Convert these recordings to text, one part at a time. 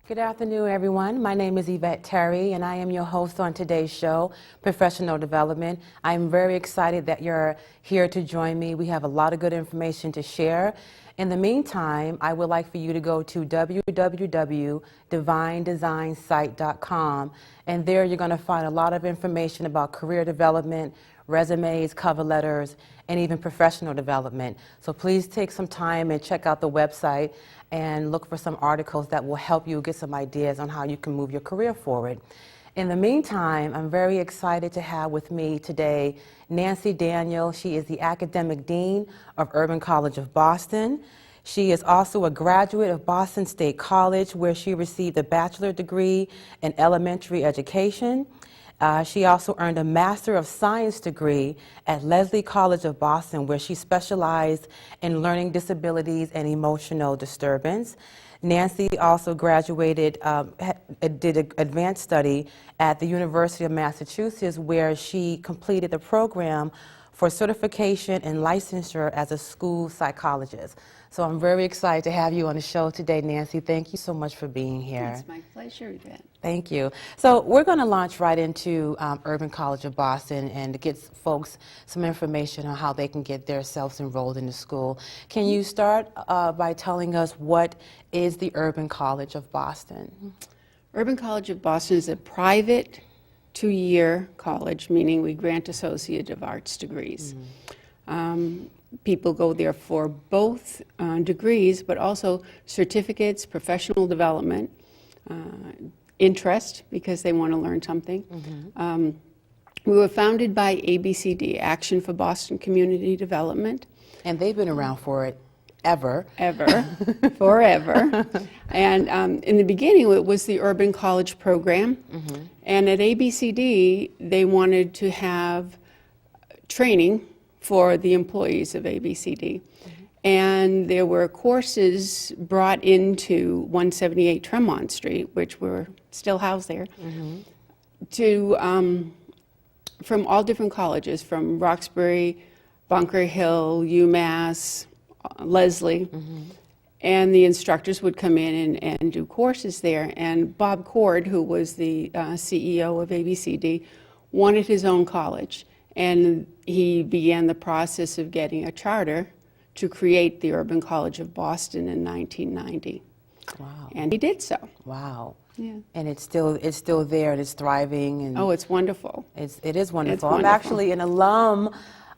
Good afternoon, everyone. My name is Yvette Terry, and I am your host on today's show, Professional Development. I'm very excited that you're here to join me. We have a lot of good information to share. In the meantime, I would like for you to go to www.divinedesignsite.com, and there you're going to find a lot of information about career development, resumes, cover letters, and even professional development. So please take some time and check out the website and look for some articles that will help you get some ideas on how you can move your career forward. In the meantime, I'm very excited to have with me today Nancy Daniel. She is the Academic Dean of Urban College of Boston. She is also a graduate of Boston State College, where she received a bachelor's degree in elementary education. She also earned a Master of Science degree at Lesley College of Boston, where she specialized in learning disabilities and emotional disturbance. Nancy also graduated, did an advanced study at the University of Massachusetts, where she completed the program for certification and licensure as a school psychologist. So I'm very excited to have you on the show today, Nancy. Thank you so much for being here. It's my pleasure, Yvette. Thank you. So we're going to launch right into Urban College of Boston and to get folks some information on how they can get themselves enrolled in the school. Can you start by telling us what is the Urban College of Boston? Urban College of Boston is a private two-year college, meaning we grant Associate of Arts degrees. People go there for both degrees, but also certificates, professional development, interest, because they want to learn something. We were founded by ABCD, Action for Boston Community Development. And they've been around for it ever. Forever. And in the beginning, it was the Urban College program. And at ABCD, they wanted to have training for the employees of ABCD. And there were courses brought into 178 Tremont Street, which were still housed there, to from all different colleges, from Roxbury, Bunker Hill, UMass, Lesley. And the instructors would come in and do courses there. And Bob Cord, who was the CEO of ABCD, wanted his own college. And he began the process of getting a charter to create the Urban College of Boston in 1990. Wow. And he did so. Wow. Yeah. And it's still there and it's thriving. And Oh, it's wonderful. it is wonderful. It's I'm wonderful. actually an alum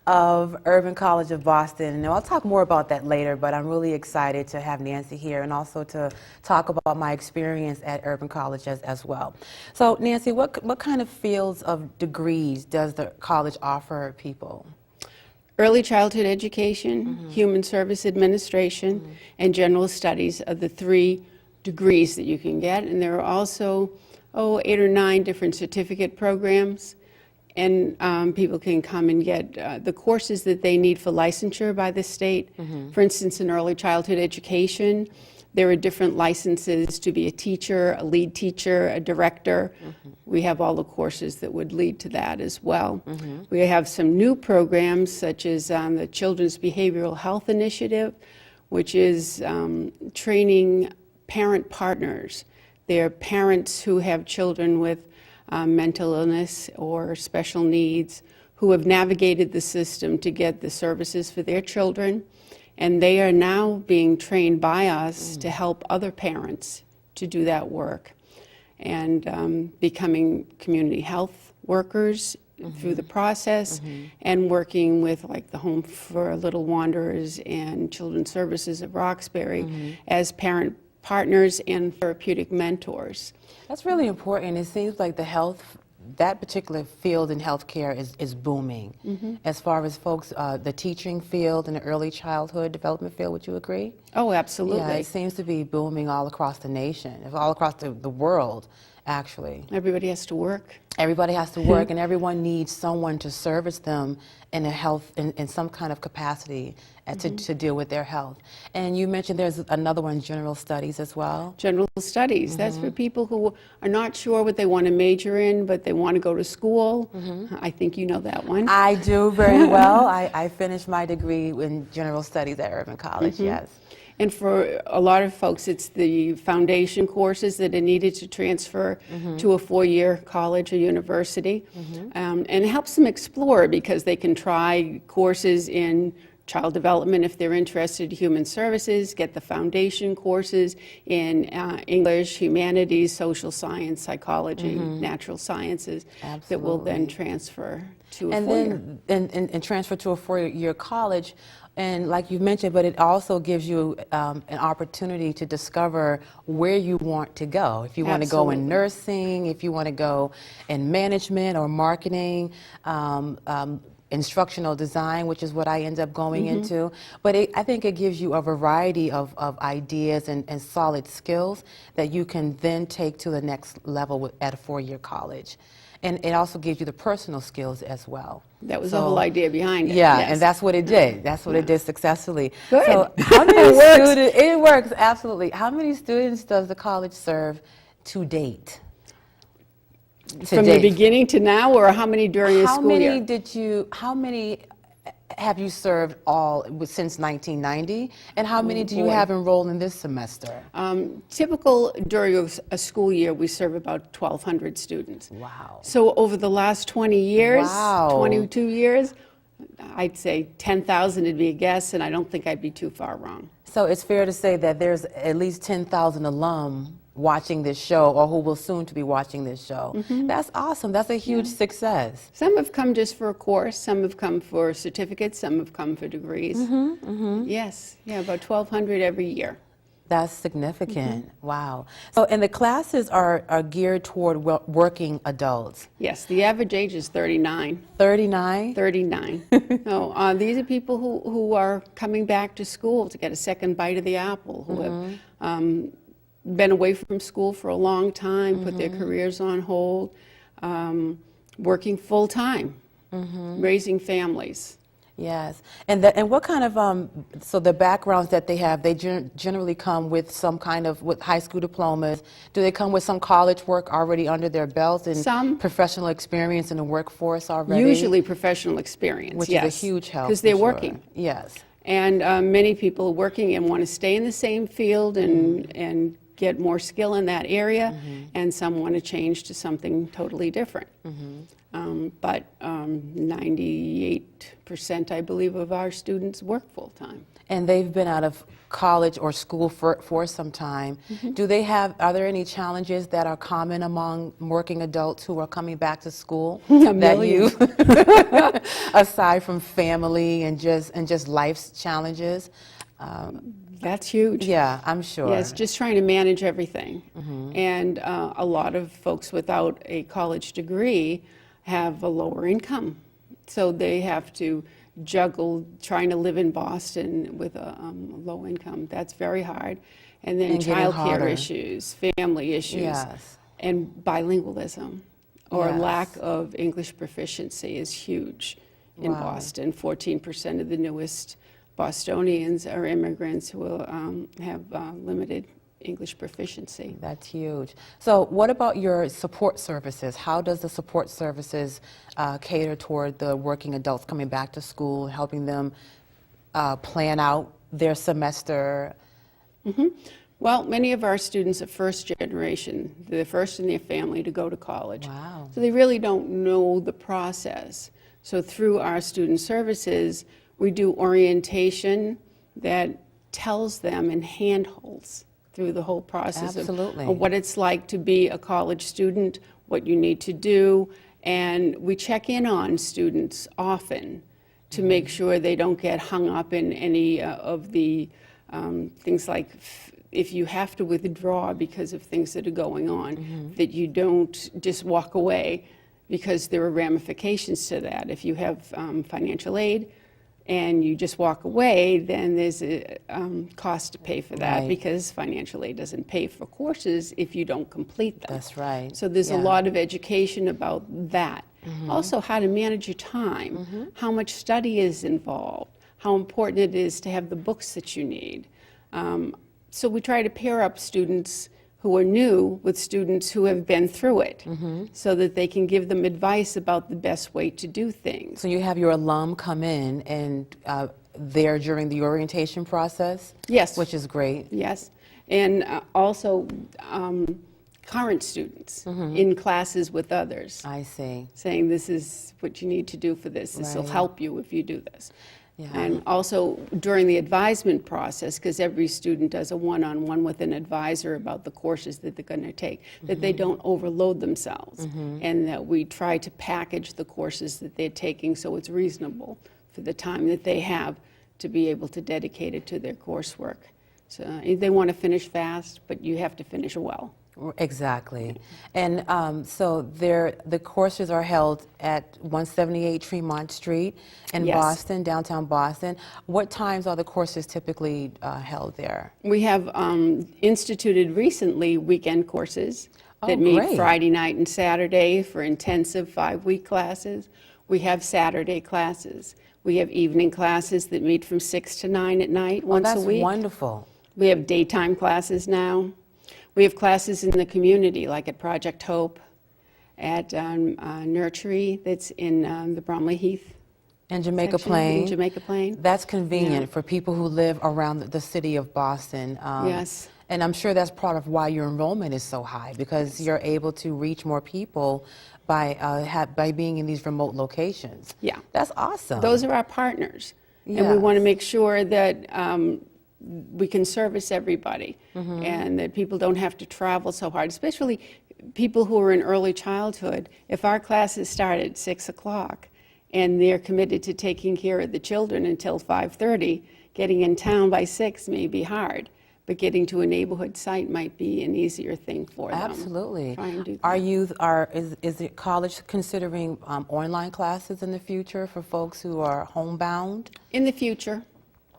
of Urban College of Boston, and I'll talk more about that later, but I'm really excited to have Nancy here and also to talk about my experience at Urban College as well. So Nancy, what kind of fields of degrees does the college offer people? Early childhood education, human service administration, and general studies are the three degrees that you can get. And there are also, 8 or 9 different certificate programs. And people can come and get the courses that they need for licensure by the state. For instance, in early childhood education, there are different licenses to be a teacher, a lead teacher, a director. We have all the courses that would lead to that as well. We have some new programs, such as the Children's Behavioral Health Initiative, which is training parent partners. They're parents who have children with mental illness or special needs, who have navigated the system to get the services for their children. And they are now being trained by us to help other parents to do that work, and becoming community health workers through the process, and working with like the Home for Little Wanderers and Children's Services of Roxbury as parent partners and therapeutic mentors. That's really important. It seems like that particular field in healthcare is booming. As far as folks, the teaching field and the early childhood development field, would you agree? Oh, absolutely. Yeah, it seems to be booming all across the nation, all across the world, actually. Everybody has to work. Everybody has to work, and everyone needs someone to service them in in some kind of capacity to deal with their health. And you mentioned there's another one, general studies as well. General studies. That's for people who are not sure what they want to major in, but they want to go to school. I think you know that one. I do very well. I finished my degree in general studies at Urban College, yes. And for a lot of folks, it's the foundation courses that are needed to transfer to a four-year college or university. And it helps them explore because they can try courses in child development if they're interested, human services, get the foundation courses in English, humanities, social science, psychology, natural sciences that will then transfer to a four-year. And transfer to a four-year college. And like you mentioned, but it also gives you an opportunity to discover where you want to go. If you want to go in nursing, if you want to go in management or marketing, instructional design, which is what I end up going into. But I think it gives you a variety of ideas and solid skills that you can then take to the next level at a four-year college. And it also gives you the personal skills as well. That was the whole idea behind it. Yeah, yes. and that's what it did. That's what it did successfully. Good. So how many It works. students, it works, absolutely. How many students does the college serve to date? From the beginning to now, or how many during a school year? How many have you served all since 1990? And how many do you boy. have enrolled in this semester? Typical during a school year, we serve about 1,200 students. Wow. So over the last 20 years, Wow. 22 years, I'd say 10,000 would be a guess, and I don't think I'd be too far wrong. So it's fair to say that there's at least 10,000 alum watching this show, or who will soon to be watching this show. That's awesome. That's a huge success. Some have come just for a course, some have come for certificates, some have come for degrees. Yes, yeah, about 1,200 every year. That's significant. Wow. So, and the classes are geared toward working adults. Yes, the average age is 39. 39? 39. No, these are people who are coming back to school to get a second bite of the apple, who have been away from school for a long time, put their careers on hold, working full time, raising families. Yes. And what kind of, so the backgrounds that they have, they generally come with some kind of, with high school diplomas. Do they come with some college work already under their belts and Some. professional experience in the workforce already? Usually professional experience, Which yes. is a huge help. Because they're for sure. working. Yes. And many people are working and want to stay in the same field and get more skill in that area, and some want to change to something totally different. But 98%, I believe, of our students work full-time. And they've been out of college or school for some time. Are there any challenges that are common among working adults who are coming back to school? That you, aside from family and just life's challenges? That's huge. Yeah, I'm sure. Yes, just trying to manage everything. And a lot of folks without a college degree have a lower income. So they have to juggle trying to live in Boston with a low income. That's very hard. And then And getting childcare harder. issues, family issues, Yes. and bilingualism or Yes. lack of English proficiency is huge in Wow. Boston. 14% of the newest Bostonians are immigrants who have limited English proficiency. That's huge. So what about your support services? How does the support services cater toward the working adults coming back to school, helping them plan out their semester? Well, many of our students are first generation. They're first in their family to go to college. Wow. So they really don't know the process. So through our student services, we do orientation that tells them and handholds through the whole process Absolutely. of what it's like to be a college student, what you need to do, and we check in on students often to make sure they don't get hung up in any of the things like if you have to withdraw because of things that are going on, that you don't just walk away, because there are ramifications to that. If you have financial aid, and you just walk away, then there's a cost to pay for that, Right. because financial aid doesn't pay for courses if you don't complete them. That's right. So there's a Yeah. lot of education about that. Also, how to manage your time, how much study is involved, how important it is to have the books that you need. So we try to pair up students who are new with students who have been through it, so that they can give them advice about the best way to do things. So you have your alum come in and there during the orientation process? Yes. Which is great. Yes, and also current students in classes with others, I see. saying this is what you need to do for this. This will Right. help you if you do this. Yeah. And also during the advisement process, because every student does a one-on-one with an advisor about the courses that they're going to take, that they don't overload themselves, and that we try to package the courses that they're taking so it's reasonable for the time that they have to be able to dedicate it to their coursework. So they want to finish fast, but you have to finish well. Exactly. And so the courses are held at 178 Tremont Street in Yes. Boston, downtown Boston. What times are the courses typically held there? We have instituted recently weekend courses that Oh, meet great. Friday night and Saturday for intensive 5-week classes. We have Saturday classes. We have evening classes that meet from 6 to 9 at night once That's a week. wonderful. We have daytime classes now. We have classes in the community, like at Project Hope, at Nursery, that's in the Bromley Heath In Jamaica section, Plain. in Jamaica Plain. That's convenient Yeah. for people who live around the city of Boston. Yes. And I'm sure that's part of why your enrollment is so high, because you're able to reach more people by being in these remote locations. Yeah. That's awesome. Those are our partners. And we want to make sure that we can service everybody and that people don't have to travel so hard, especially people who are in early childhood. If our classes start at 6 o'clock and they're committed to taking care of the children until 5:30, getting in town by 6 may be hard, but getting to a neighborhood site might be an easier thing for them. Absolutely. Try and do that. Is the college considering online classes in the future for folks who are homebound? In the future,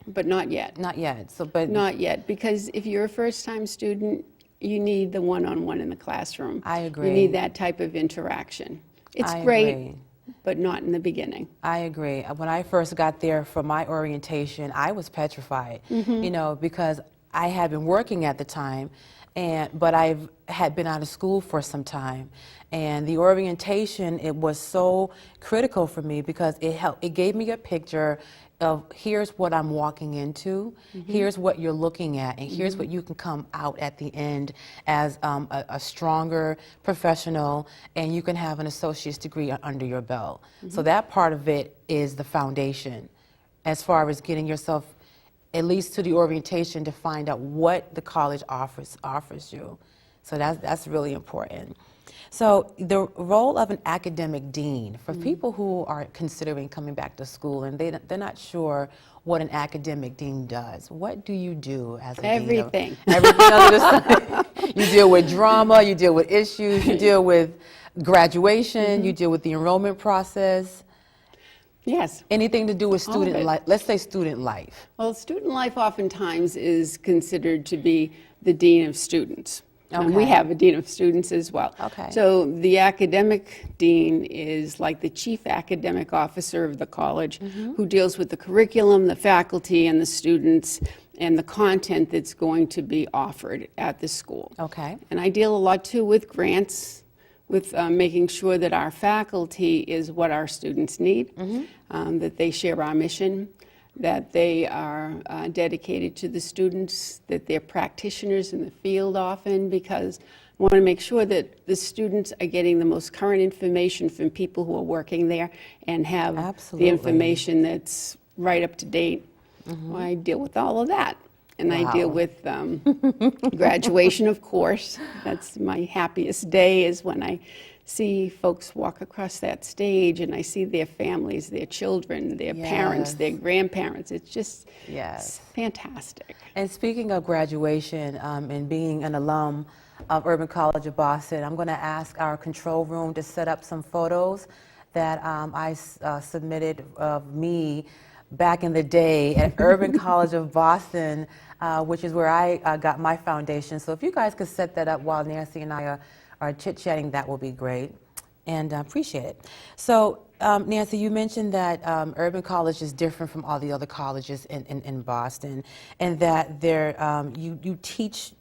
but not yet. Not yet. But Not yet, because if you're a first-time student, you need the one-on-one in the classroom. I agree. You need that type of interaction. It's I great, agree. but not in the beginning. I agree. When I first got there for my orientation, I was petrified, because I had been working at the time, but I had been out of school for some time. And the orientation, it was so critical for me because it gave me a picture of here's what I'm walking into, here's what you're looking at, and here's what you can come out at the end as a stronger professional, and you can have an associate's degree under your belt. So that part of it is the foundation as far as getting yourself at least to the orientation to find out what the college offers you. So that's really important. So the role of an academic dean, for people who are considering coming back to school and they're not sure what an academic dean does, what do you do as a dean? Everything. Everything under the sun. You deal with drama, you deal with issues, you deal with graduation, you deal with the enrollment process. Yes. Anything to do with All of student it. life, let's say student life. Well, student life oftentimes is considered to be the dean of students. And we Okay. have a dean of students as well. Okay. So the academic dean is like the chief academic officer of the college who deals with the curriculum, the faculty, and the students, and the content that's going to be offered at the school. Okay. And I deal a lot too with grants, with making sure that our faculty is what our students need, that they share our mission, that they are dedicated to the students, that they're practitioners in the field often, because I want to make sure that the students are getting the most current information from people who are working there and have Absolutely. the information that's right up to date. I deal with all of that. And I deal Wow. with graduation, of course. That's my happiest day, is when I see folks walk across that stage and I see their families, their children, their parents, Yes. their grandparents. It's just Yes. fantastic. And speaking of graduation and being an alum of Urban College of Boston, I'm going to ask our control room to set up some photos that I submitted of me back in the day at Urban College of Boston, which is where I got my foundation. So if you guys could set that up while Nancy and I are chit-chatting, that will be great, and appreciate it. So Nancy, you mentioned that Urban College is different from all the other colleges in Boston, and that you teach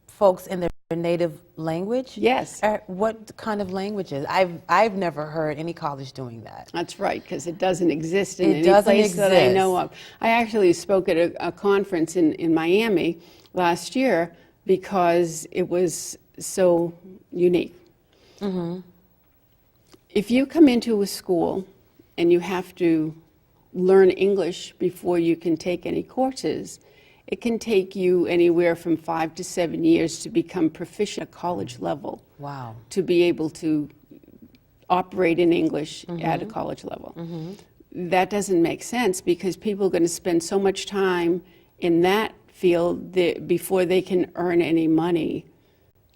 folks in their Their native language? Yes. What kind of languages? I've never heard any college doing that. That's right, because it doesn't exist in It any doesn't place that I know exist. of. I actually spoke at a conference in Miami last year because it was so unique. If you come into a school and you have to learn English before you can take any courses, it can take you anywhere from 5 to 7 years to become proficient at college level. Wow. To be able to operate in English at a college level. That doesn't make sense because people are going to spend so much time in that field before they can earn any money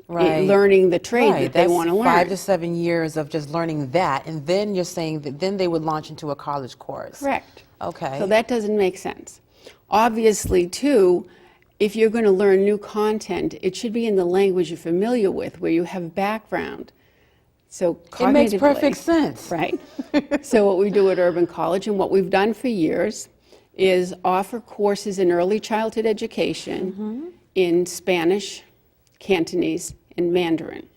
learning the trade that they want to learn. 5 to 7 years of just learning that, and then you're saying that then they would launch into a college course. Correct. Okay. So that doesn't make sense. Obviously, too, if you're going to learn new content, it should be in the language you're familiar with, where you have background. So It makes cognitively- perfect sense. Right. So what we do at Urban College, and what we've done for years, is offer courses in early childhood education in Spanish, Cantonese, and Mandarin.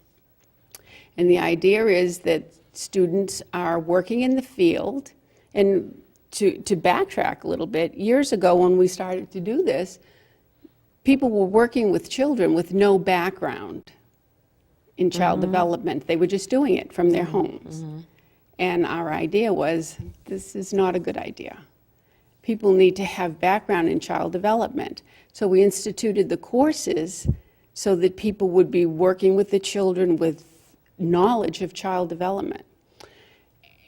And the idea is that students are working in the field, and to backtrack a little bit, years ago when we started to do this, people were working with children with no background in child development. They were just doing it from their homes. And our idea was, this is not a good idea. People need to have background in child development. So we instituted the courses so that people would be working with the children with knowledge of child development.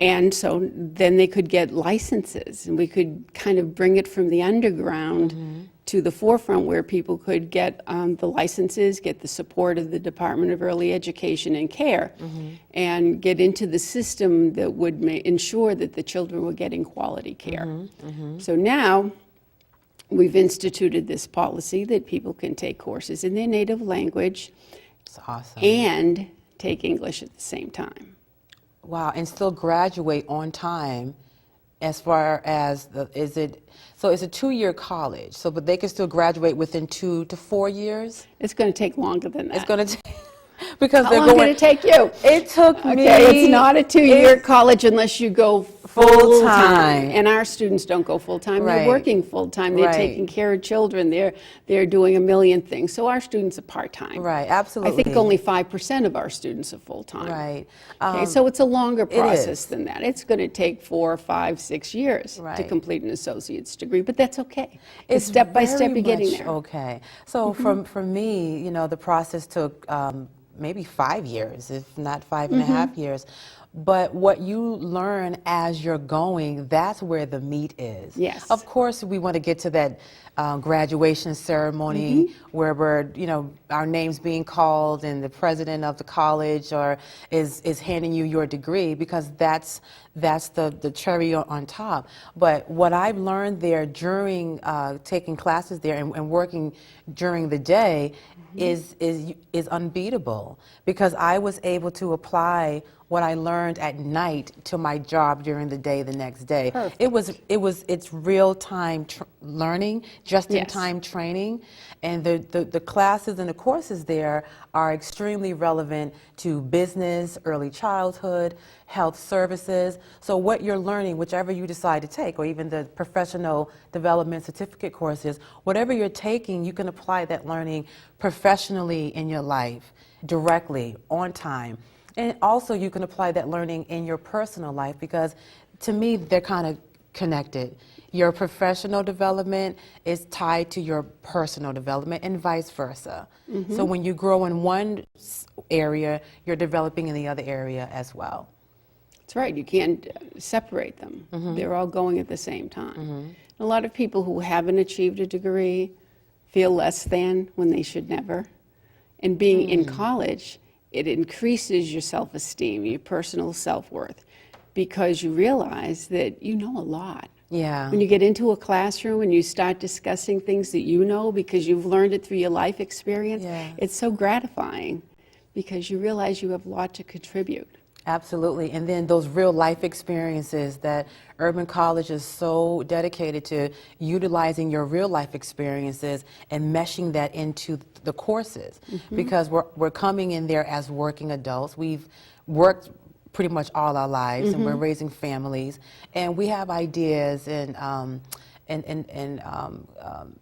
And so then they could get licenses, and we could kind of bring it from the underground to the forefront where people could get the licenses, get the support of the Department of Early Education and Care, and get into the system that would ensure that the children were getting quality care. So now we've instituted this policy that people can take courses in their native language It's awesome. and take English at the same time. Wow, and still graduate on time as far as so it's a 2-year college, so but they can still graduate within 2 to 4 years? It's going to take longer than that. It's going to because How they're long going. did it take you? It took me. Okay, it's not a 2-year college unless you go Full-time. And our students don't go full-time. Right. They're working full-time. They're Right. taking care of children. They're doing a million things. So our students are part-time. Right, I absolutely. think only 5% of our students are full-time. Right. Okay, so it's a longer process is. than that. It's going to take 4, 5, 6 years to Right. complete an associate's degree, but that's okay. It's Step by step very you're getting much there. Okay. So for me, the process took maybe 5 years, if not 5 and a half years. But what you learn as you're going, that's where the meat is. Yes. Of course, we want to get to that graduation ceremony where we're, our names being called and the president of the college is handing you your degree, because that's the cherry on top. But what I've learned there during taking classes there and working during the day is unbeatable, because I was able to apply what I learned at night to my job during the day the next day. Perfect. It's real time learning, just in time training, and the classes and the courses there are extremely relevant to business, early childhood, health services. So what you're learning, whichever you decide to take, or even the professional development certificate courses, whatever you're taking, you can apply that learning professionally in your life, directly, on time. And also you can apply that learning in your personal life, because to me they're kind of connected. Your professional development is tied to your personal development and vice versa. So when you grow in one area, you're developing in the other area as well. That's right. You can't separate them. They're all going at the same time. A lot of people who haven't achieved a degree feel less than when they should never. And being in college, it increases your self-esteem, your personal self-worth, because you realize that you know a lot. Yeah. When you get into a classroom and you start discussing things that you know because you've learned it through your life experience, Yeah. it's so gratifying because you realize you have a lot to contribute. Absolutely. And then those real life experiences that Urban College is so dedicated to utilizing your real life experiences and meshing that into the courses. Because we're coming in there as working adults. We've worked pretty much all our lives and we're raising families, and we have ideas and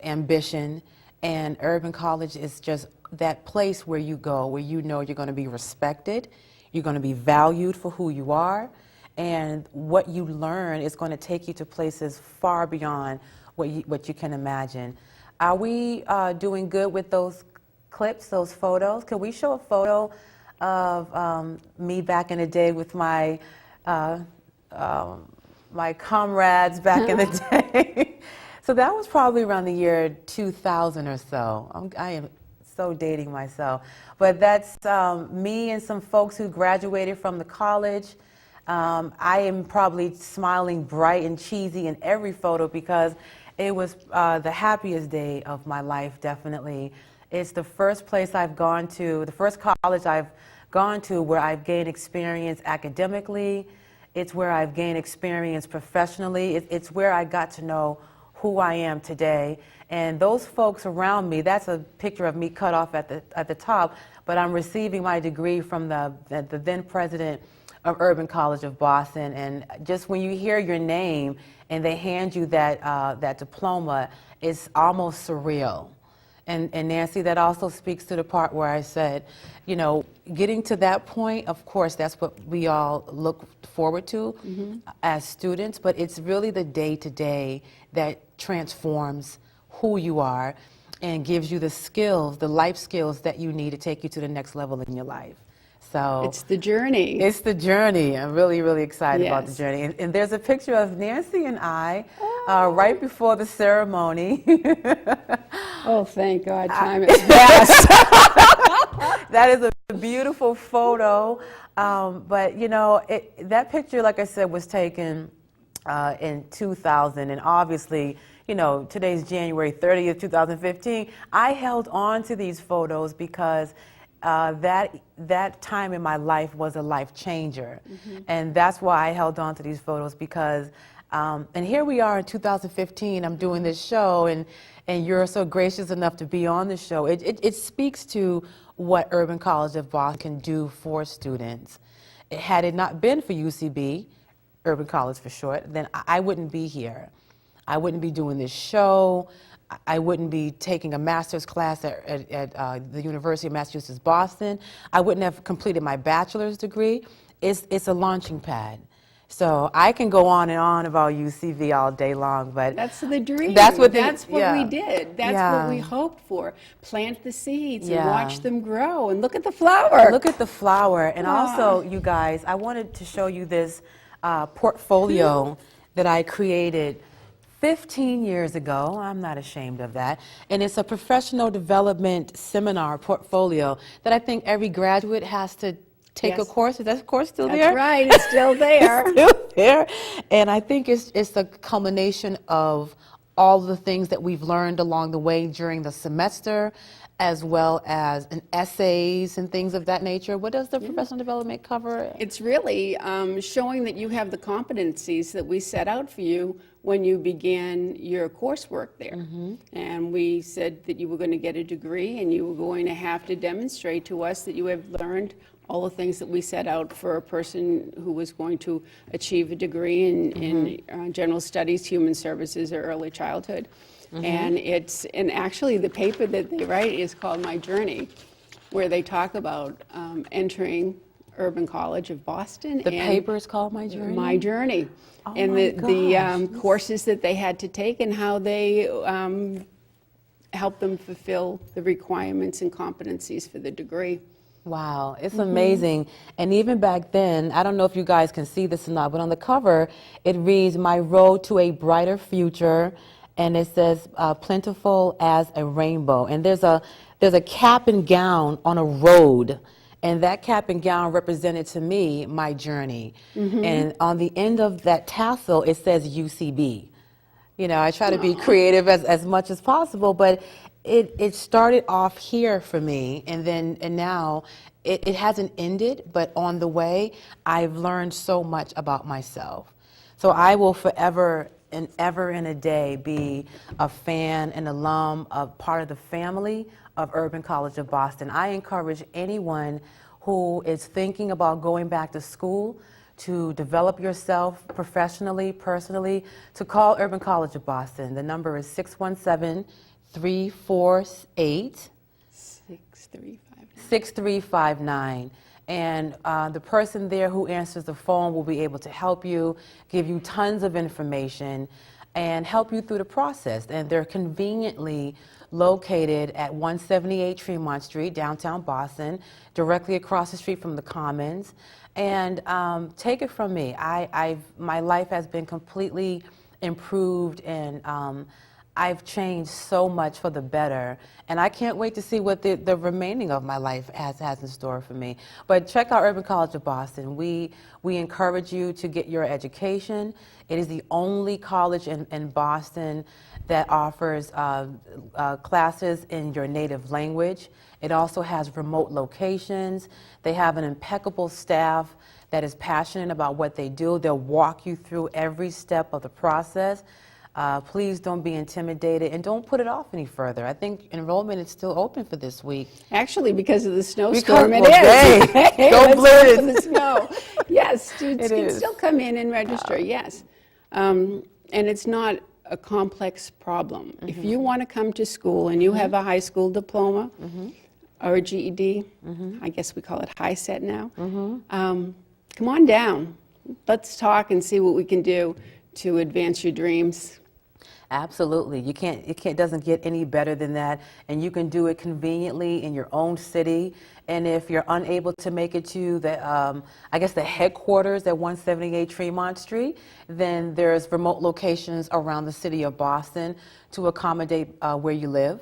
ambition, and Urban College is just that place where you go, where you know you're going to be respected, you're going to be valued for who you are, and what you learn is going to take you to places far beyond what you can imagine. Are we doing good with those clips, those photos? Can we show a photo of me back in the day with my my comrades back in the day? So that was probably around the year 2000 or so. I am so dating myself. But that's me and some folks who graduated from the college. I am probably smiling bright and cheesy in every photo because it was the happiest day of my life, definitely. It's the first place I've gone to, the first college I've gone to where I've gained experience academically. It's where I've gained experience professionally. It's where I got to know who I am today. And those folks around me, that's a picture of me cut off at the top, but I'm receiving my degree from the then president of Urban College of Boston. And just when you hear your name and they hand you that diploma, it's almost surreal. And Nancy, that also speaks to the part where I said, you know, getting to that point, of course, that's what we all look forward to as students, but it's really the day-to-day that transforms who you are and gives you the skills, the life skills that you need to take you to the next level in your life. So It's the journey. it's the journey. I'm really, really excited about the Yes. journey. And there's a picture of Nancy and I right before the ceremony. Oh, thank God, time has passed. That is a beautiful photo. But, you know, that picture, like I said, was taken in 2000. And obviously, you know, today's January 30th, 2015. I held on to these photos because that time in my life was a life changer. And that's why I held on to these photos because, and here we are in 2015, I'm doing this show and you're so gracious enough to be on the show. It speaks to what Urban College of Boston can do for students. Had it not been for UCB, Urban College for short, then I wouldn't be here. I wouldn't be doing this show. I wouldn't be taking a master's class at the University of Massachusetts, Boston. I wouldn't have completed my bachelor's degree. It's a launching pad. So I can go on and on about UCV all day long, but That's the dream. That's what we did. That's what we hoped for. Plant the seeds and watch them grow. And look at the flower. Look at the flower. And also, you guys, I wanted to show you this portfolio that I created 15 years ago. I'm not ashamed of that. And it's a professional development seminar portfolio that I think every graduate has to take a course. Is that course still there? That's right. It's still there. It's still there. And I think it's the culmination of all the things that we've learned along the way during the semester, as well as essays and things of that nature. What does the professional development cover? It's really showing that you have the competencies that we set out for you when you began your coursework there. And we said that you were going to get a degree and you were going to have to demonstrate to us that you have learned all the things that we set out for a person who was going to achieve a degree in general studies, human services, or early childhood. And actually the paper that they write is called My Journey, where they talk about entering Urban College of Boston. The paper is called My Journey? My Journey. Oh And my the gosh. courses that they had to take and how they helped them fulfill the requirements and competencies for the degree. Wow, it's amazing. And even back then, I don't know if you guys can see this or not, but on the cover, it reads, My Road to a Brighter Future, and it says, plentiful as a rainbow. And there's a cap and gown on a road, and that cap and gown represented to me my journey. And on the end of that tassel, it says UCB. You know, I try to be creative as much as possible, but It started off here for me, and now it hasn't ended, but on the way, I've learned so much about myself. So I will forever and ever in a day be a fan, an alum, a part of the family of Urban College of Boston. I encourage anyone who is thinking about going back to school to develop yourself professionally, personally, to call Urban College of Boston. The number is 617-348 6359. And the person there who answers the phone will be able to help you, give you tons of information, and help you through the process. And they're conveniently located at 178 Tremont Street, downtown Boston, directly across the street from the Commons. And take it from me, my life has been completely improved, and I've changed so much for the better, and I can't wait to see what the remaining of my life has in store for me. But check out Urban College of Boston. We encourage you to get your education. It is the only college in Boston that offers classes in your native language. It also has remote locations. They have an impeccable staff that is passionate about what they do. They'll walk you through every step of the process. Please don't be intimidated, and don't put it off any further. I think enrollment is still open for this week. Actually, because of the snowstorm, it is. Hey, don't blame it. For the snow. Yes, students can still come in and register, yes. And it's not a complex problem. If you want to come to school and you have a high school diploma or a GED, I guess we call it high set now, come on down. Let's talk and see what we can do to advance your dreams. Absolutely. It doesn't get any better than that, and you can do it conveniently in your own city. And if you're unable to make it to the, I guess the headquarters at 178 Tremont Street, then there's remote locations around the city of Boston to accommodate where you live.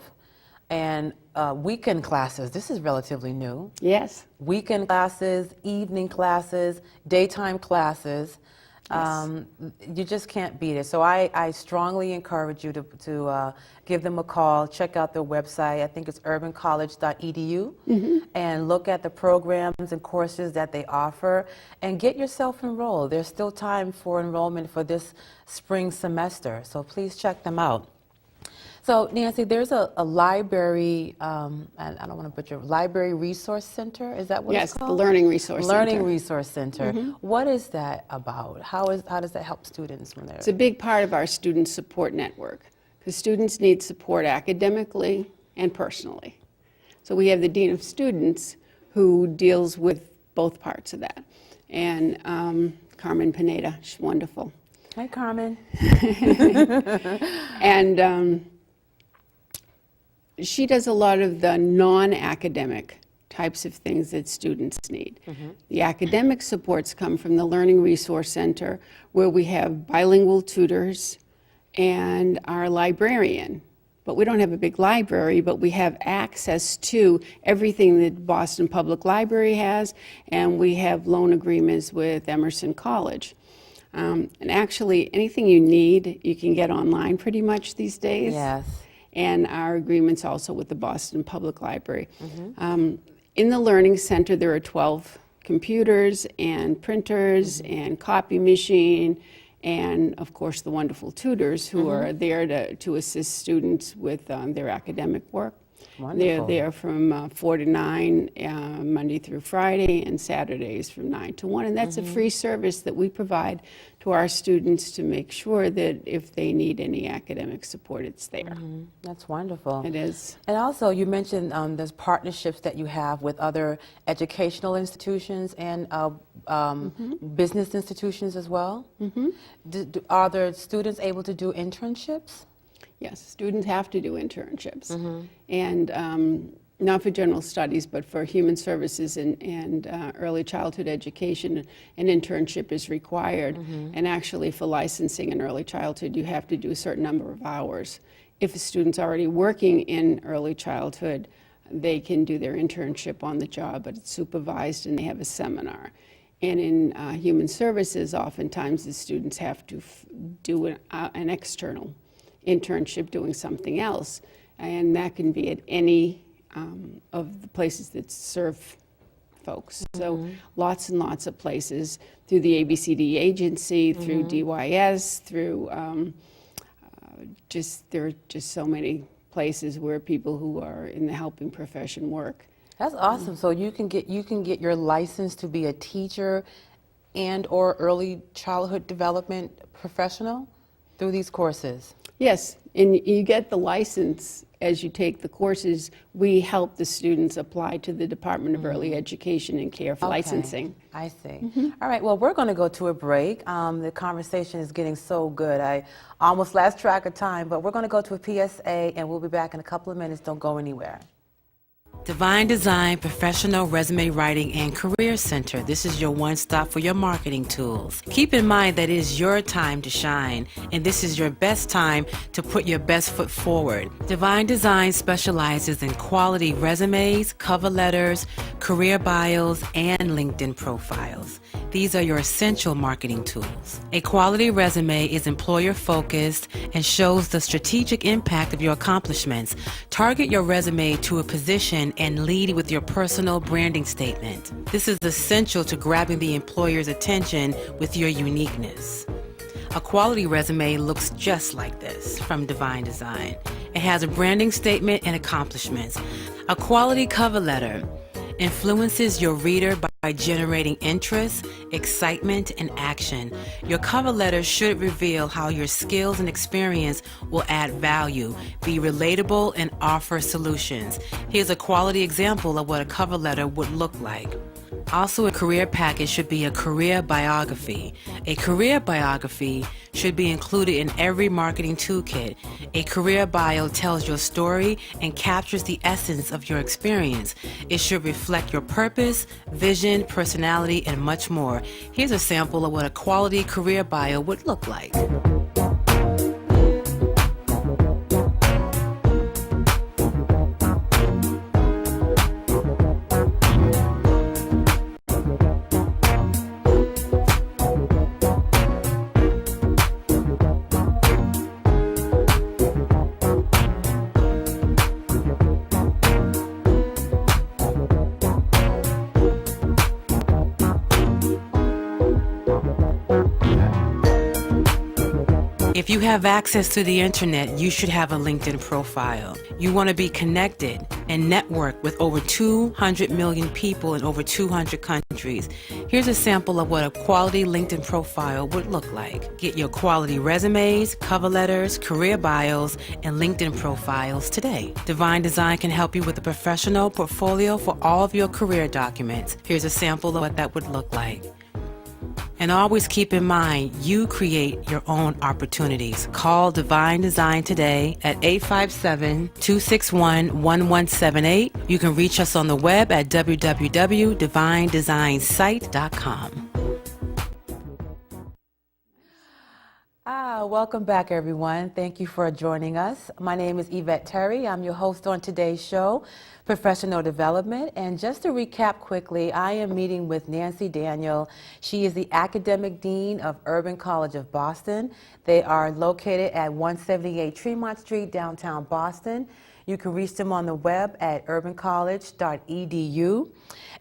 And weekend classes, this is relatively new. Yes. Weekend classes, evening classes, daytime classes. Yes. You just can't beat it. So I strongly encourage you to give them a call, check out their website. I think it's urbancollege.edu, and look at the programs and courses that they offer, and get yourself enrolled. There's still time for enrollment for this spring semester, so please check them out. So, Nancy, there's a library, I don't want to butcher, library resource center, is that what it's called? Yes, the Learning Resource Center. Learning Resource Center. What is that about? How does that help students when they're... It's a big part of our student support network, because students need support academically and personally. So we have the Dean of Students who deals with both parts of that. And Carmen Pineda, she's wonderful. Hi, Carmen. And she does a lot of the non-academic types of things that students need. The academic supports come from the Learning Resource Center, where we have bilingual tutors and our librarian. But we don't have a big library, but we have access to everything that Boston Public Library has, and we have loan agreements with Emerson College. And actually, anything you need, you can get online pretty much these days. Yes. And our agreements also with the Boston Public Library. In the Learning Center, there are 12 computers and printers and copy machine, and of course the wonderful tutors who are there to assist students with their academic work. Wonderful. They're there from 4 to 9, Monday through Friday, and Saturdays from 9 to 1. And that's a free service that we provide to our students to make sure that if they need any academic support, it's there. That's wonderful. It is. And also, you mentioned there's partnerships that you have with other educational institutions and business institutions as well. Are the students able to do internships? Yes, students have to do internships. And not for general studies, but for human services and early childhood education, an internship is required. And actually for licensing in early childhood, you have to do a certain number of hours. If a student's already working in early childhood, they can do their internship on the job, but it's supervised and they have a seminar. And in human services, oftentimes the students have to do an external internship doing something else. and that can be at any of the places that serve folks. So lots and lots of places, through the ABCD agency, through DYS, through there are just so many places where people who are in the helping profession work. That's awesome. So you can get your license to be a teacher and or early childhood development professional through these courses. Yes, and you get the license as you take the courses. We help the students apply to the Department of Early Education and Care for licensing. I see. All right, well, we're going to go to a break. The conversation is getting so good. I almost lost track of time, but we're going to go to a PSA, and we'll be back in a couple of minutes. Don't go anywhere. Divine Design Professional Resume Writing and Career Center. This is your one-stop for your marketing tools. Keep in mind that it is your time to shine, and this is your best time to put your best foot forward. Divine Design specializes in quality resumes, cover letters, career bios, and LinkedIn profiles. These are your essential marketing tools. A quality resume is employer-focused and shows the strategic impact of your accomplishments. Target your resume to a position and lead with your personal branding statement. This is essential to grabbing the employer's attention with your uniqueness. A quality resume looks just like this from Divine Design. It has a branding statement and accomplishments. A quality cover letter influences your reader by generating interest, excitement, and action. Your cover letter should reveal how your skills and experience will add value, be relatable, and offer solutions. Here's a quality example of what a cover letter would look like. Also, a career package should be a career biography. A career biography should be included in every marketing toolkit. A career bio tells your story and captures the essence of your experience. It should reflect your purpose, vision, personality, and much more. Here's a sample of what a quality career bio would look like. If you have access to the internet, you should have a LinkedIn profile. You want to be connected and network with over 200 million people in over 200 countries. Here's a sample of what a quality LinkedIn profile would look like. Get your quality resumes, cover letters, career bios, and LinkedIn profiles today. Divine Design can help you with a professional portfolio for all of your career documents. Here's a sample of what that would look like. And always keep in mind, you create your own opportunities. Call Divine Design today at 857-261-1178. You can reach us on the web at www.divinedesignsite.com. Welcome back, everyone. Thank you for joining us. My name is Yvette Terry. I'm your host on today's show, Professional Development. And just to recap quickly, I am meeting with Nancy Daniel. She is the Academic Dean of Urban College of Boston. They are located at 178 Tremont Street, downtown Boston. You can reach them on the web at urbancollege.edu.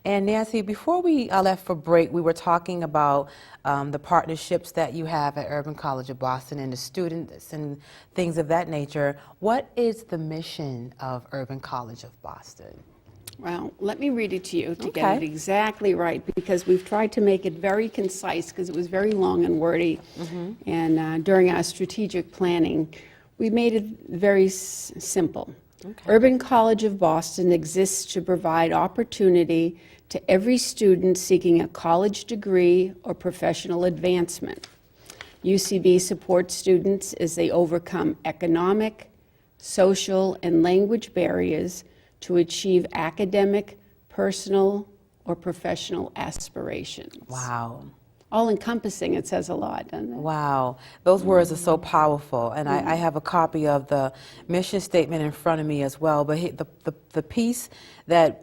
And Nancy, before we left for break, we were talking about the partnerships that you have at Urban College of Boston and the students and things of that nature. What is the mission of Urban College of Boston? Well, let me read it to you to get it exactly right, because we've tried to make it very concise because it was very long and wordy. And during our strategic planning, we made it very simple. Urban College of Boston exists to provide opportunity to every student seeking a college degree or professional advancement. UCB supports students as they overcome economic, social, and language barriers to achieve academic, personal, or professional aspirations. Wow. All-encompassing, it says a lot, doesn't it? Wow, those words are so powerful, and I have a copy of the mission statement in front of me as well, but the piece that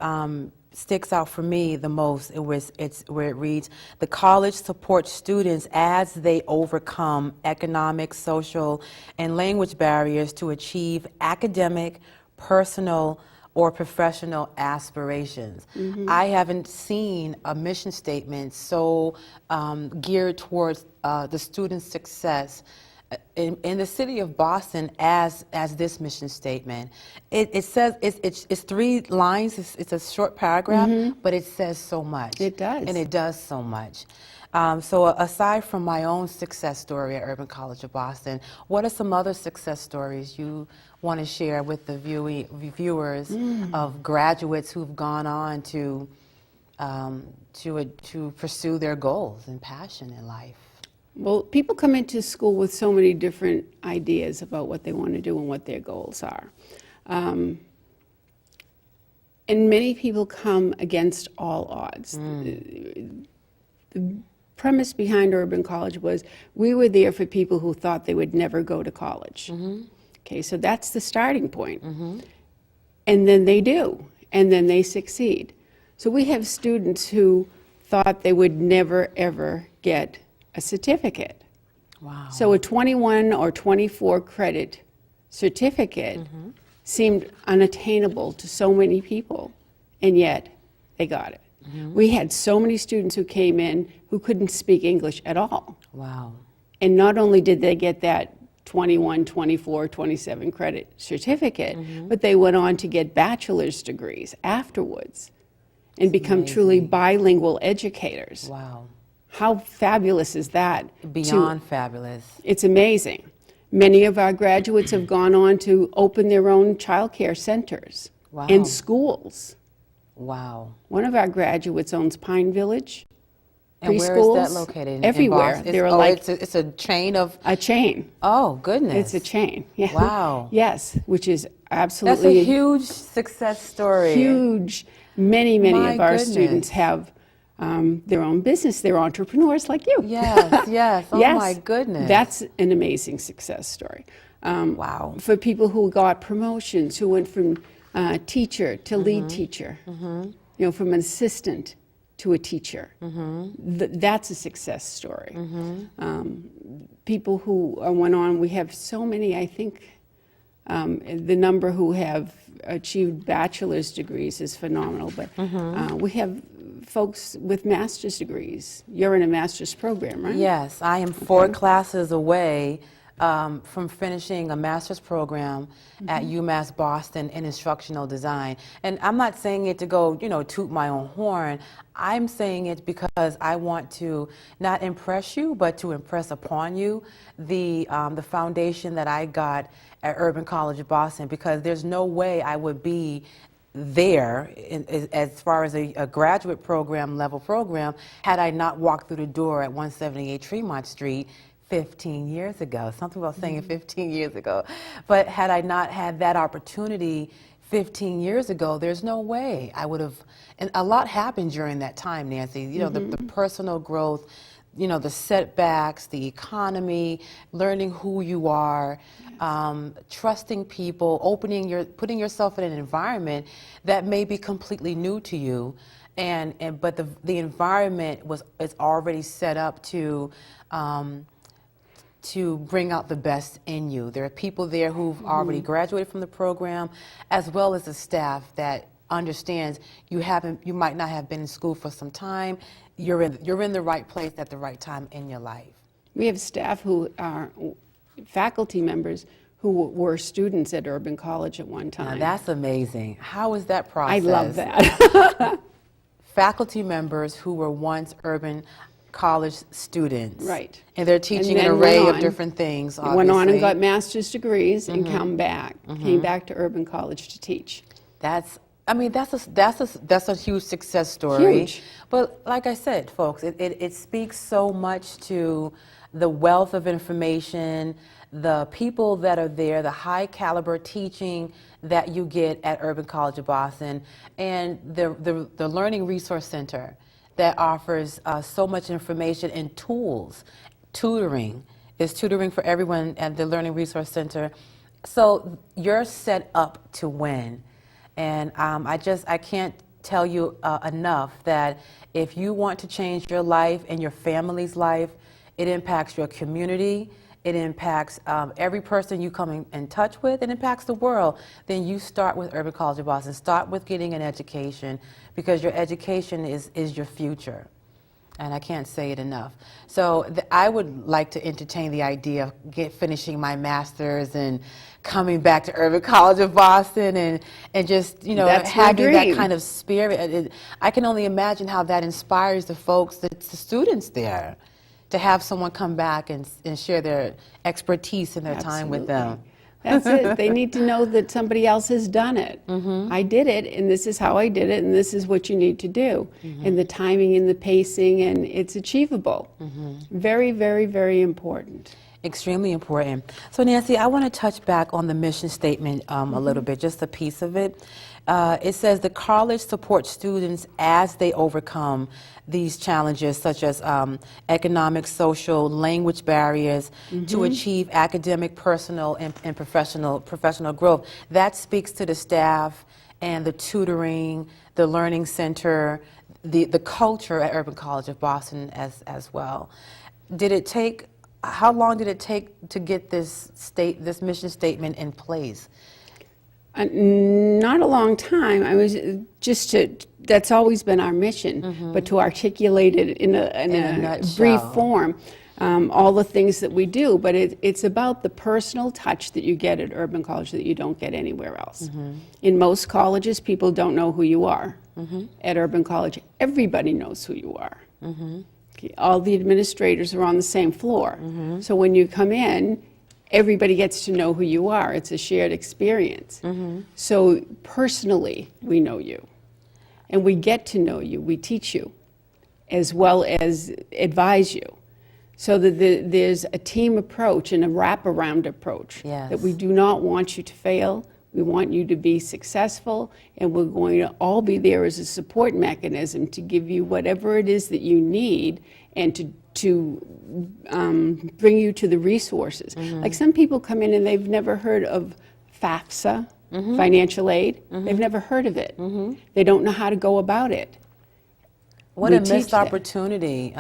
sticks out for me the most it's where it reads, the college supports students as they overcome economic, social, and language barriers to achieve academic, personal or professional aspirations. I haven't seen a mission statement so geared towards the student's success in the city of Boston as this mission statement. It says, it's 3 lines, it's a short paragraph, but it says so much. It does. And it does so much. So aside from my own success story at Urban College of Boston, what are some other success stories you want to share with the viewers of graduates who've gone on to pursue their goals and passion in life? Well, people come into school with so many different ideas about what they want to do and what their goals are. And many people come against all odds. The premise behind Urban College was we were there for people who thought they would never go to college. Okay, so that's the starting point. And then they do, and then they succeed. So we have students who thought they would never, ever get a certificate. Wow. So a 21 or 24 credit certificate seemed unattainable to so many people, and yet they got it. We had so many students who came in who couldn't speak English at all. Wow. And not only did they get that 21, 24, 27 credit certificate, but they went on to get bachelor's degrees afterwards and become truly bilingual educators. Wow. How fabulous is that? Beyond fabulous. It's amazing. Many of our graduates have gone on to open their own childcare centers and schools. Wow. One of our graduates owns Pine Village. And where is that located? Everywhere. There are it's a chain of... A chain. Oh, goodness. It's a chain. Yeah. Wow. Yes, which is absolutely... That's a huge success story. Huge. Many of our goodness. students have their own business. They're entrepreneurs like you. Yes, yes. Oh, Yes. my goodness. That's an amazing success story. Wow. For people who got promotions, who went from teacher to lead teacher, you know, from an assistant to a teacher. That's a success story. People who went on, we have so many, I think, the number who have achieved bachelor's degrees is phenomenal, but we have folks with master's degrees. You're in a master's program, right? Yes, I am 4 classes away from finishing a master's program at UMass Boston in instructional design. And I'm not saying it to go, you know, toot my own horn. I'm saying it because I want to not impress you, but to impress upon you the foundation that I got at Urban College of Boston, because there's no way I would be there as far as a graduate program, level program, had I not walked through the door at 178 Tremont Street 15 years ago. Something about saying 15 years ago. But had I not had that opportunity 15 years ago, there's no way I would have, and a lot happened during that time, Nancy. You know, the personal growth, you know, the setbacks, the economy, learning who you are, trusting people, putting yourself in an environment that may be completely new to you, but the environment is already set up to bring out the best in you. There are people there who've already graduated from the program, as well as the staff that understands you might not have been in school for some time. You're in the right place at the right time in your life. We have staff who are faculty members who were students at Urban College at one time. Now that's amazing. How is that process? I love that. Faculty members who were once Urban College students. Right. And they're teaching an then array went of on. different things, Went on and obviously. got master's degrees and came back to Urban College to teach. That's a huge success story. Huge. But like I said, folks, it speaks so much to the wealth of information, the people that are there, the high caliber teaching that you get at Urban College of Boston, and the Learning Resource Center that offers so much information and tools. Tutoring. There's tutoring for everyone at the Learning Resource Center. So you're set up to win. And I can't tell you enough that if you want to change your life and your family's life, it impacts your community, it impacts every person you come in touch with, it impacts the world, then you start with Urban College of Boston. Start with getting an education, because your education is your future. And I can't say it enough. So I would like to entertain the idea of finishing my master's and coming back to Urban College of Boston and just, you know, That's having my that dream. kind of spirit. I can only imagine how that inspires the folks, the students there, to have someone come back and share their expertise and their time with them. That's it. They need to know that somebody else has done it. I did it, and this is how I did it, and this is what you need to do. And the timing and the pacing, and it's achievable. Very, very, very important. Extremely important. So Nancy, I want to touch back on the mission statement a little bit, just a piece of it. It says the college supports students as they overcome these challenges such as economic, social, language barriers to achieve academic, personal, and professional growth. That speaks to the staff and the tutoring, the learning center, the culture at Urban College of Boston as well. How long did it take to get this mission statement in place? Not a long time. I was that's always been our mission, but to articulate it in a brief form, all the things that we do. But it's about the personal touch that you get at Urban College that you don't get anywhere else. In most colleges, people don't know who you are. At Urban College, everybody knows who you are. All the administrators are on the same floor. So when you come in, everybody gets to know who you are. It's a shared experience. So personally, we know you. And we get to know you. We teach you as well as advise you. So that there's a team approach and a wraparound approach. Yes. That we do not want you to fail. We want you to be successful, and we're going to all be there as a support mechanism to give you whatever it is that you need and to bring you to the resources. Like some people come in and they've never heard of FAFSA, financial aid. They've never heard of it. They don't know how to go about it. What We a teach missed them. opportunity.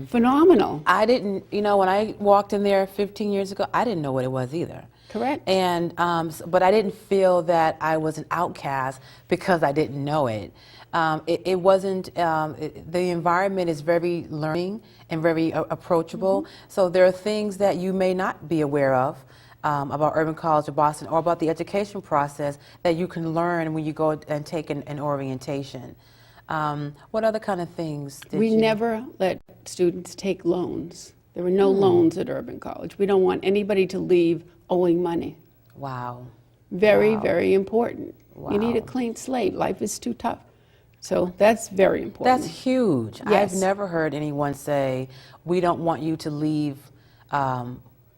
Phenomenal. I didn't, when I walked in there 15 years ago, I didn't know what it was either. Correct. And but I didn't feel that I was an outcast because I didn't know it. It wasn't. The environment is very learning and very approachable. So there are things that you may not be aware of about Urban College of Boston or about the education process that you can learn when you go and take an orientation. What other kind of things did We you? never let students take loans. There were no loans at Urban College. We don't want anybody to leave owing money. Wow. Very, Wow. very important. You need a Wow. clean slate. Life is too tough. So that's very important. That's huge. Yes. I've never heard anyone say, we don't want you to leave,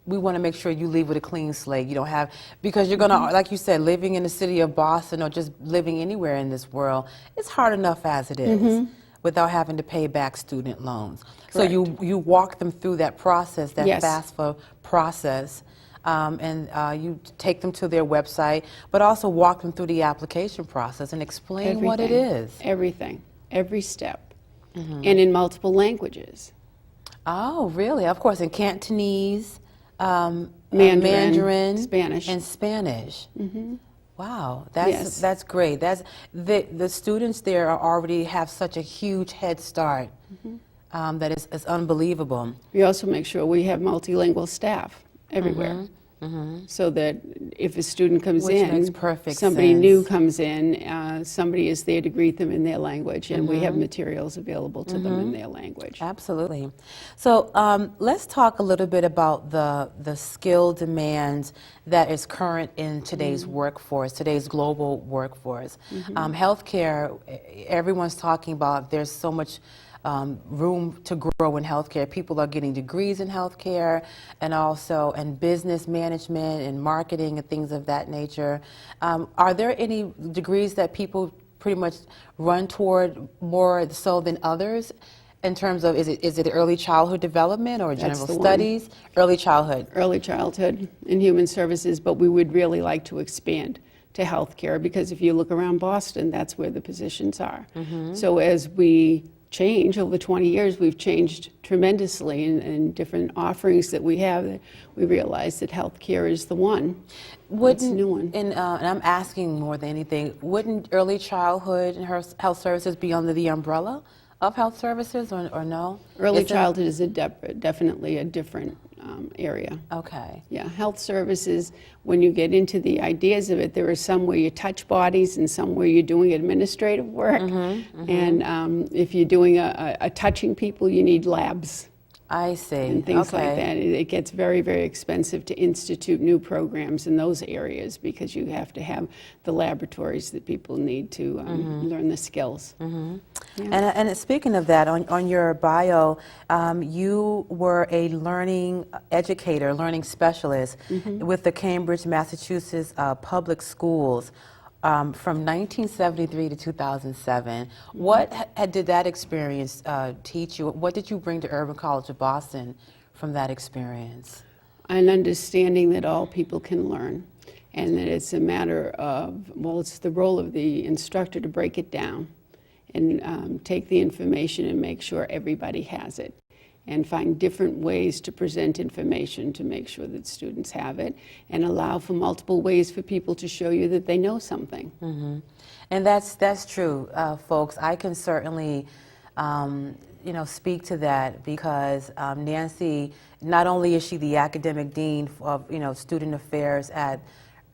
we want to make sure you leave with a clean slate. You don't have, because you're going to, like you said, living in the city of Boston or just living anywhere in this world, it's hard enough as it is without having to pay back student loans. So you walk them through that process, that Yes. FAFSA process. And you take them to their website, but also walk them through the application process and explain what it is. Everything. Every step. And in multiple languages. Oh, really? Of course, in Cantonese, Mandarin, Spanish. and Spanish. Wow, Yes. that's great. That's the students there already have such a huge head start that is unbelievable. We also make sure we have multilingual staff everywhere. So that if a student comes Which in, makes perfect somebody sense. new comes in, somebody is there to greet them in their language, and we have materials available to them in their language. Absolutely. So let's talk a little bit about the skill demands that is current in today's workforce, today's global workforce. Healthcare, everyone's talking about there's so much room to grow in healthcare. People are getting degrees in healthcare and also in business management and marketing and things of that nature. Are there any degrees that people pretty much run toward more so than others in terms of, is it early childhood development or general the one. studies? Early childhood. Early childhood and human services, but we would really like to expand to healthcare because if you look around Boston, that's where the positions are. So as we change. Over 20 years, we've changed tremendously in different offerings that we have. That we realize that healthcare is the one. It's a new one. And I'm asking more than anything, wouldn't early childhood and health services be under the umbrella of health services, or no? Early childhood is definitely a different area. Okay. Yeah, health services, when you get into the ideas of it, there are some where you touch bodies and some where you're doing administrative work. And if you're doing a touching people, you need labs. I see. And things like that. It gets very, very expensive to institute new programs in those areas because you have to have the laboratories that people need to learn the skills. Yeah. And speaking of that, on your bio, you were a learning educator, learning specialist with the Cambridge, Massachusetts Public Schools. From 1973 to 2007. What did that experience teach you? What did you bring to Urban College of Boston from that experience? An understanding that all people can learn, and that it's a matter of, well, it's the role of the instructor to break it down and take the information and make sure everybody has it, and find different ways to present information to make sure that students have it, and allow for multiple ways for people to show you that they know something. And that's true, folks. I can certainly, speak to that because Nancy, not only is she the academic dean of, student affairs at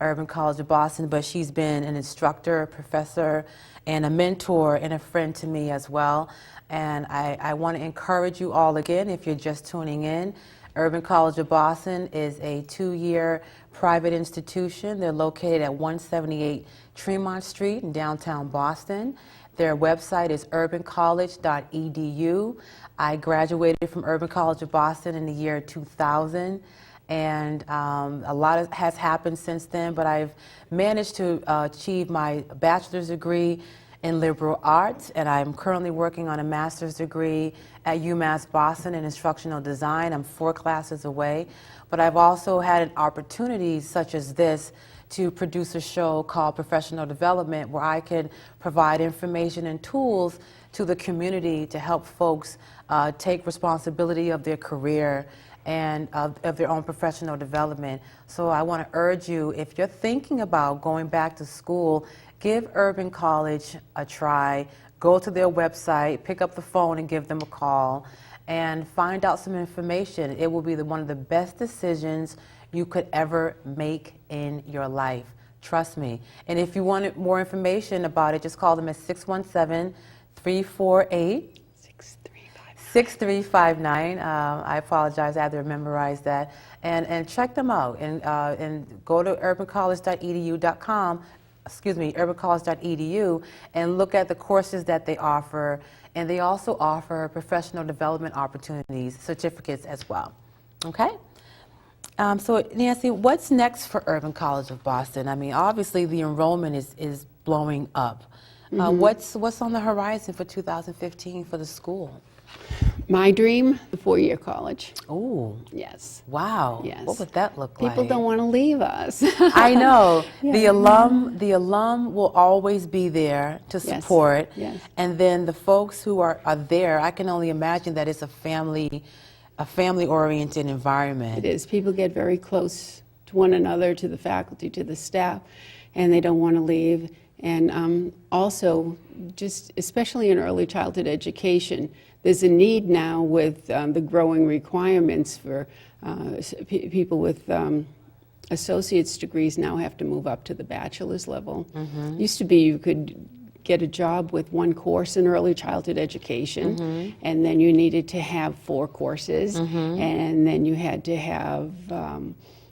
Urban College of Boston, but she's been an instructor, professor, and a mentor and a friend to me as well. And I want to encourage you all again, if you're just tuning in, Urban College of Boston is a 2-year private institution. They're located at 178 Tremont Street in downtown Boston. Their website is urbancollege.edu. I graduated from Urban College of Boston in the year 2000. And a lot has happened since then, but I've managed to achieve my bachelor's degree in liberal arts, and I'm currently working on a master's degree at UMass Boston in instructional design. I'm 4 classes away, but I've also had an opportunity such as this to produce a show called Professional Development, where I can provide information and tools to the community to help folks take responsibility of their career and of their own professional development. So I want to urge you, if you're thinking about going back to school, give Urban College a try. Go to their website, pick up the phone and give them a call, and find out some information. It will be one of the best decisions you could ever make in your life. Trust me. And if you want more information about it, just call them at 617-348 6359. I apologize, I had to memorize that. And check them out and go to urbancollege.edu.com, urbancollege.edu, and look at the courses that they offer. And they also offer professional development opportunities, certificates as well. Okay? So Nancy, what's next for Urban College of Boston? I mean, obviously the enrollment is blowing up. What's on the horizon for 2015 for the school? My dream, the 4-year college. Oh. Yes. Wow. Yes. What would that look like? People don't want to leave us. I know. Yeah. The alum will always be there to support. Yes. And then the folks who are there, I can only imagine that it's a family-oriented environment. It is. People get very close to one another, to the faculty, to the staff, and they don't want to leave. And also, just especially in early childhood education, there's a need now with the growing requirements for people with associate's degrees now have to move up to the bachelor's level. Used to be you could get a job with 1 course in early childhood education, and then you needed to have 4 courses, and then you had to have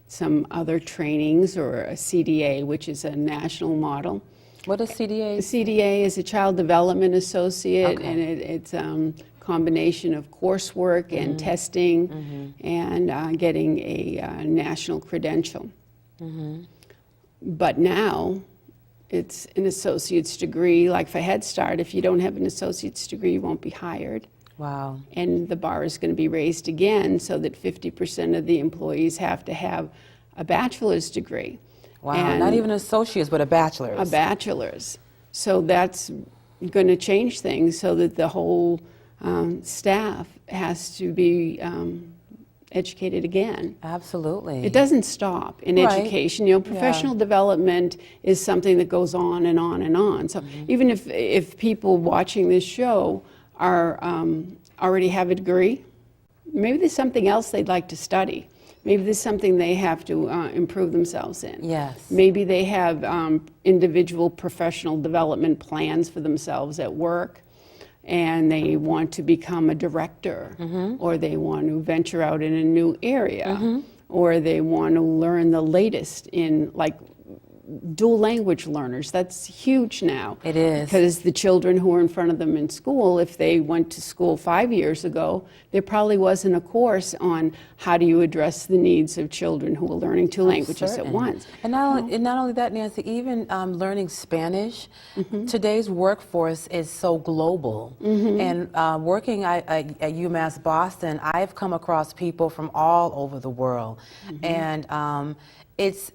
some other trainings or a CDA, which is a national model. What is CDA? CDA is a Child Development Associate, Okay. and it's a combination of coursework and testing and getting a national credential. But now it's an associate's degree. Like for Head Start, if you don't have an associate's degree, you won't be hired. Wow. And the bar is going to be raised again so that 50% of the employees have to have a bachelor's degree. Wow. And not even an associate's, but a bachelor's. a bachelor's. So that's going to change things so that the whole staff has to be educated again. Absolutely. It doesn't stop in Right. education. You know, professional development is something that goes on and on and on. So even if people watching this show are already have a degree, maybe there's something else they'd like to study. Maybe there's something they have to improve themselves in. Yes. Maybe they have individual professional development plans for themselves at work, and they want to become a director, or they want to venture out in a new area, or they want to learn the latest in, like, dual language learners. That's huge now. It is. Because the children who are in front of them in school, if they went to school 5 years ago, there probably wasn't a course on how do you address the needs of children who are learning two languages at Certain. once. And not only that, Nancy, even learning Spanish, today's workforce is so global. And working at UMass Boston, I've come across people from all over the world. And it's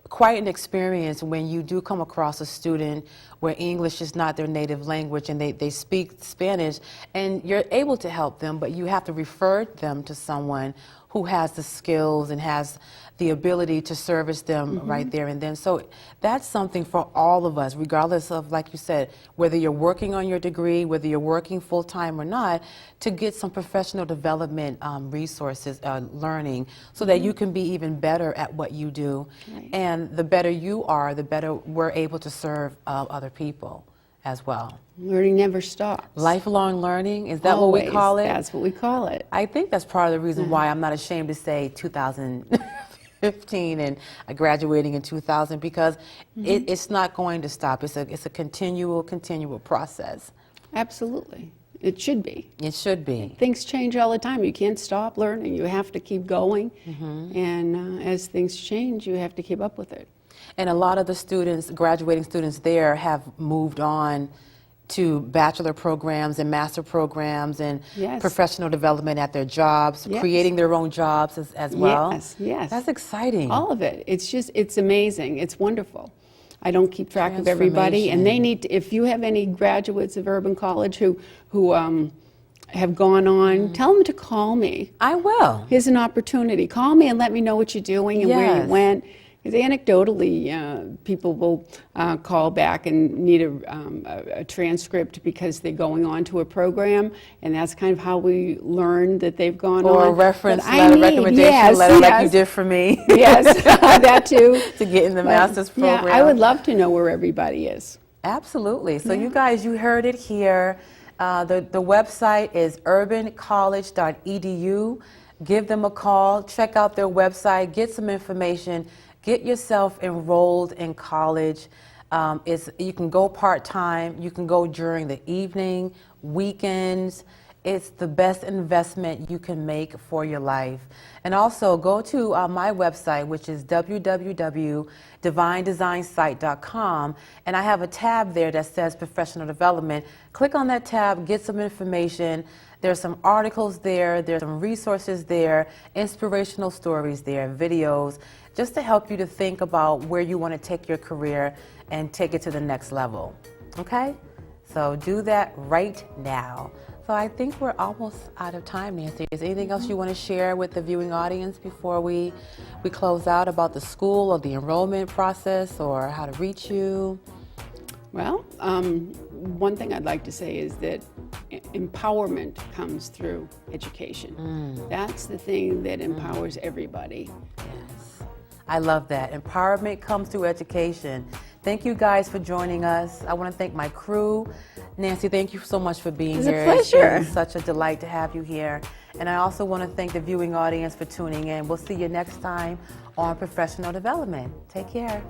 quite an experience when you do come across a student where English is not their native language and they speak Spanish, and you're able to help them, but you have to refer them to someone who has the skills and has the ability to service them right there and then. So that's something for all of us, regardless of, like you said, whether you're working on your degree, whether you're working full-time or not, to get some professional development resources, learning, so that you can be even better at what you do. Right. And the better you are, the better we're able to serve other people as well. Learning never stops. Lifelong learning, is that what we Always. call it? That's what we call it. I think that's part of the reason why I'm not ashamed to say 2015 and graduating in 2000, because it's not going to stop. It's a continual process. Absolutely. It should be. It should be. Things change all the time. You can't stop learning. You have to keep going. And as things change, you have to keep up with it. And a lot of the students, graduating students there, have moved on to bachelor programs and master programs and Yes. professional development at their jobs, Yes. creating their own jobs as well. Yes, yes. That's exciting. All of it. It's amazing. It's wonderful. I don't keep track of everybody, and they need to, if you have any graduates of Urban College who have gone on, tell them to call me. I will. Here's an opportunity. Call me and let me know what you're doing and where Yes. you went. Because anecdotally, people will call back and need a transcript because they're going on to a program, and that's kind of how we learn that they've gone on. Or a reference But I letter, need- recommendation yes, letter like you yes. did for me. Yes, that too. To get in the But, master's program. Yeah, I would love to know where everybody is. Absolutely. So you guys, you heard it here. The website is urbancollege.edu. Give them a call. Check out their website. Get some information. Get yourself enrolled in college. You can go part-time. You can go during the evening, weekends. It's the best investment you can make for your life. And also go to my website, which is www.divinedesignsite.com, and I have a tab there that says professional development. Click on that tab, get some information. There's some articles there, there's some resources there, inspirational stories there, videos, just to help you to think about where you want to take your career and take it to the next level. Okay? So do that right now. So I think we're almost out of time, Nancy. Is there anything else you want to share with the viewing audience before we close out about the school or the enrollment process or how to reach you? Well, one thing I'd like to say is that empowerment comes through education. That's the thing that empowers everybody. Yes. I love that. Empowerment comes through education. Thank you guys for joining us. I want to thank my crew. Nancy, thank you so much for being It's a here. pleasure. It's been such a delight to have you here. And I also want to thank the viewing audience for tuning in. We'll see you next time on Professional Development. Take care.